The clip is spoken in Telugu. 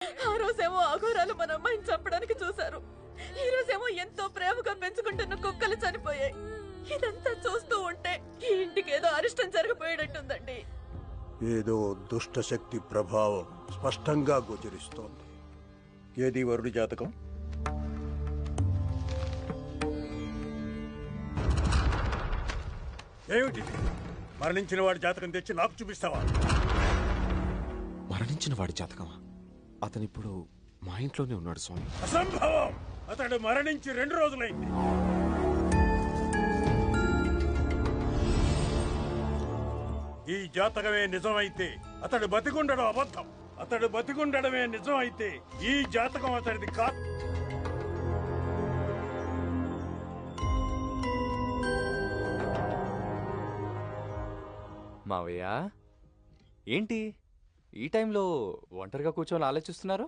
ఆ రోజేమో అఘోరాలు మన అమ్మాయిని చంపడానికి చూశారు, ఈ రోజేమో ఎంతో ప్రేమగా పెంచుకుంటున్న కుక్కలు చనిపోయాయి. ఇదంతా చూస్తూ ఉంటే ఈ ఇంటికి ఏదో అరిష్టం జరగబోయేటట్టుందండి. ఏదో దుష్ట శక్తి ప్రభావం స్పష్టంగా గోచరిస్తోంది. ఏది వరుడి జాతకం? ఏమిటిది? మరణించిన వాడి జాతకం తెచ్చి నాకు చూపిస్తావా? మరణించిన వాడి జాతకమా? అతనిప్పుడు మా ఇంట్లోనే ఉన్నాడు స్వామి. అసంభవం! అతడు మరణించి 2 రోజులైంది. ఈ జాతకమే నిజమైతే అతడు బతికుండడం అబద్ధం. అతడు బతికుండడమే నిజం అయితే ఈ జాతకం అతడిది కాదు. మావయ్య ఏంటి ఈ టైంలో ఒంటరిగా కూర్చొని ఆలోచిస్తున్నారు?